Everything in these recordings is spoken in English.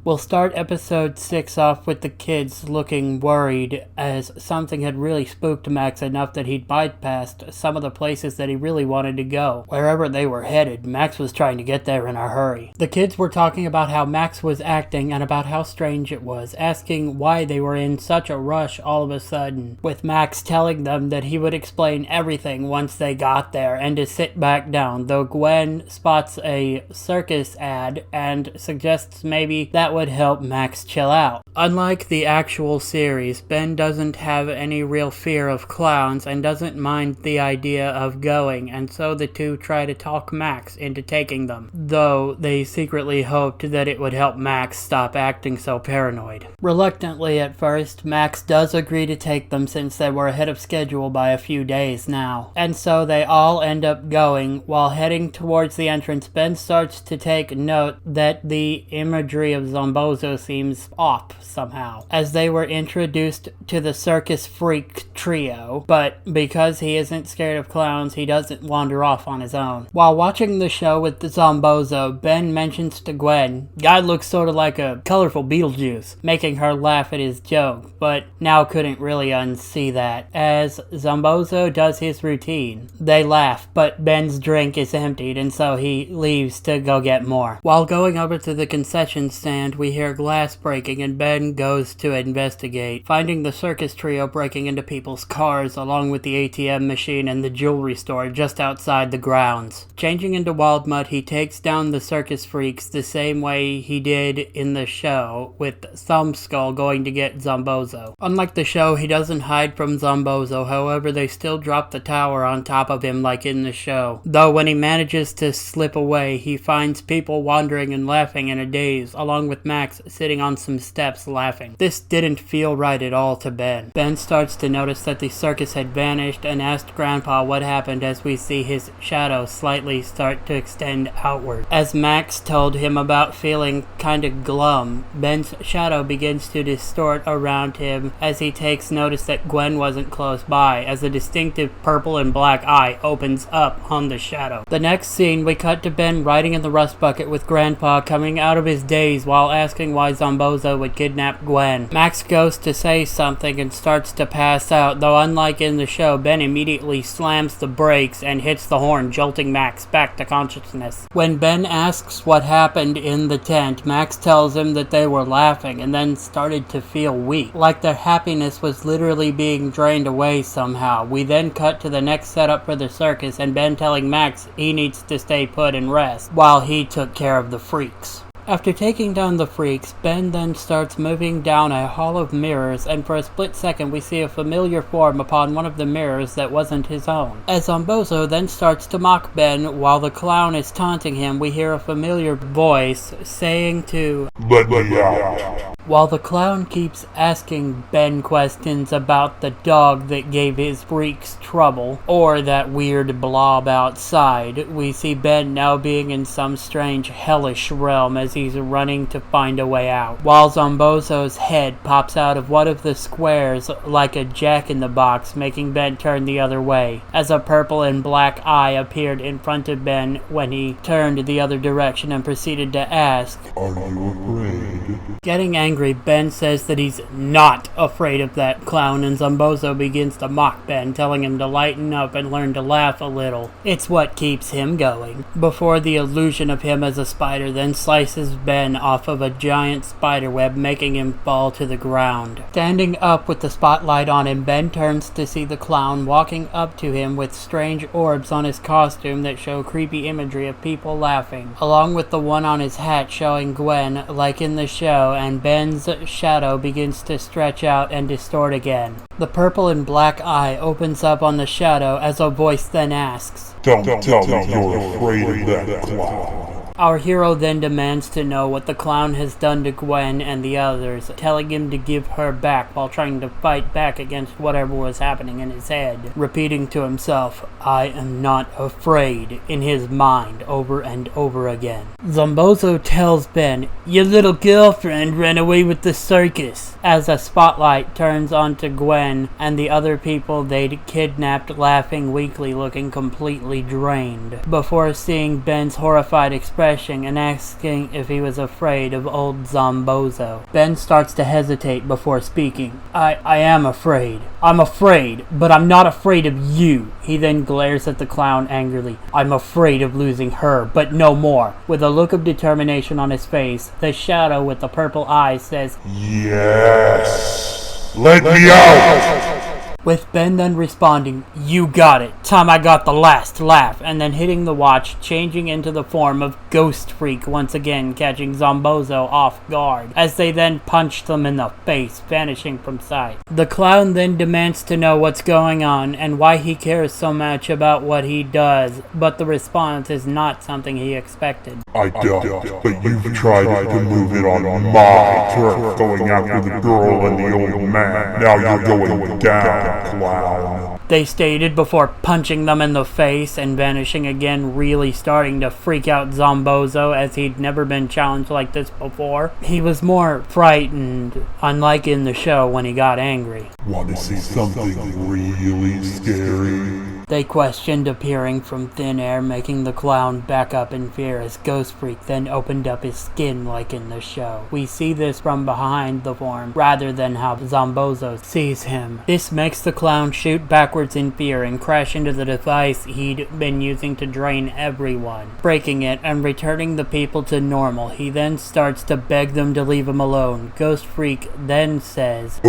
We'll start episode 6 off with the kids looking worried as something had really spooked Max enough that he'd bypassed some of the places that he really wanted to go. Wherever they were headed, Max was trying to get there in a hurry. The kids were talking about how Max was acting and about how strange it was, asking why they were in such a rush all of a sudden, with Max telling them that he would explain everything once they got there and to sit back down, though Gwen spots a circus ad and suggests maybe that would help Max chill out. Unlike the actual series, Ben doesn't have any real fear of clowns and doesn't mind the idea of going, and so the two try to talk Max into taking them, though they secretly hoped that it would help Max stop acting so paranoid. Reluctantly at first, Max does agree to take them since they were ahead of schedule by a few days now, and so they all end up going. While heading towards the entrance, Ben starts to take note that the imagery of Zombozo seems off somehow, as they were introduced to the circus freak trio, but because he isn't scared of clowns, he doesn't wander off on his own. While watching the show with the Zombozo, Ben mentions to Gwen, "Guy looks sort of like a colorful Beetlejuice," making her laugh at his joke, but now couldn't really unsee that, as Zombozo does his routine. They laugh, but Ben's drink is emptied, and so he leaves to go get more. While going over to the concession stand, we hear glass breaking and Ben goes to investigate, finding the circus trio breaking into people's cars along with the ATM machine and the jewelry store just outside the grounds. Changing into Wild Mutt, he takes down the circus freaks the same way he did in the show, with Thumbskull going to get Zombozo. Unlike the show, he doesn't hide from Zombozo, however they still drop the tower on top of him like in the show. Though when he manages to slip away, he finds people wandering and laughing in a daze, along with Max sitting on some steps laughing. This didn't feel right at all to Ben. Ben starts to notice that the circus had vanished and asked Grandpa what happened as we see his shadow slightly start to extend outward. As Max told him about feeling kinda glum, Ben's shadow begins to distort around him as he takes notice that Gwen wasn't close by, as a distinctive purple and black eye opens up on the shadow. The next scene, we cut to Ben riding in the rust bucket with Grandpa coming out of his daze while asking why Zombozo would kidnap Gwen. Max goes to say something and starts to pass out, though unlike in the show, Ben immediately slams the brakes and hits the horn, jolting Max back to consciousness. When Ben asks what happened in the tent, Max tells him that they were laughing and then started to feel weak, like their happiness was literally being drained away somehow. We then cut to the next setup for the circus and Ben telling Max he needs to stay put and rest while he took care of the freaks. After taking down the freaks, Ben then starts moving down a hall of mirrors, and for a split second we see a familiar form upon one of the mirrors that wasn't his own. As Zombozo then starts to mock Ben while the clown is taunting him, we hear a familiar voice saying to "Let me out." While the clown keeps asking Ben questions about the dog that gave his freaks trouble, or that weird blob outside, we see Ben now being in some strange hellish realm as he's running to find a way out. While Zombozo's head pops out of one of the squares like a jack-in-the-box, making Ben turn the other way, as a purple and black eye appeared in front of Ben when he turned the other direction and proceeded to ask, "Are you afraid?" Getting angry, Ben says that he's not afraid of that clown, and Zombozo begins to mock Ben, telling him to lighten up and learn to laugh a little. It's what keeps him going. Before the illusion of him as a spider then slices Ben off of a giant spider web, making him fall to the ground. Standing up with the spotlight on him, Ben turns to see the clown walking up to him with strange orbs on his costume that show creepy imagery of people laughing, along with the one on his hat showing Gwen like in the show, and Ben's shadow begins to stretch out and distort again. The purple and black eye opens up on the shadow as a voice then asks, "Don't tell me you're afraid of that clown." Our hero then demands to know what the clown has done to Gwen and the others, telling him to give her back while trying to fight back against whatever was happening in his head, repeating to himself, "I am not afraid," in his mind over and over again. Zombozo tells Ben, "Your little girlfriend ran away with the circus," as a spotlight turns onto Gwen and the other people they'd kidnapped laughing weakly, looking completely drained, before seeing Ben's horrified expression crashing and asking if he was afraid of old Zombozo. Ben starts to hesitate before speaking. I am afraid. I'm afraid, but I'm not afraid of you. He then glares at the clown angrily. I'm afraid of losing her, but no more. With a look of determination on his face, the shadow with the purple eyes says, Yes! Let me out! With Ben then responding, you got it, time I got the last laugh, and then hitting the watch, changing into the form of Ghost Freak once again, catching Zombozo off guard, as they then punch them in the face, vanishing from sight. The clown then demands to know what's going on and why he cares so much about what he does, but the response is not something he expected. I don't, but you've tried to move it on my turf, going after the girl and the old man. Now you're going down. Clown. They stated before punching them in the face and vanishing again, really starting to freak out Zombozo as he'd never been challenged like this before. He was more frightened, unlike in the show when he got angry. Want to see something really scary? They questioned, appearing from thin air, making the clown back up in fear as Ghost Freak then opened up his skin like in the show. We see this from behind the form, rather than how Zombozo sees him. This makes the clown shoot backwards in fear and crash into the device he'd been using to drain everyone, breaking it and returning the people to normal. He then starts to beg them to leave him alone. Ghost Freak then says,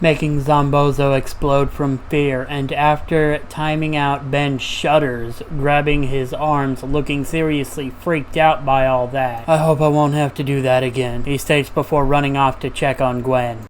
making Zombozo explode from fear, and after timing out, Ben shudders, grabbing his arms, looking seriously freaked out by all that. I hope I won't have to do that again, he states before running off to check on Gwen.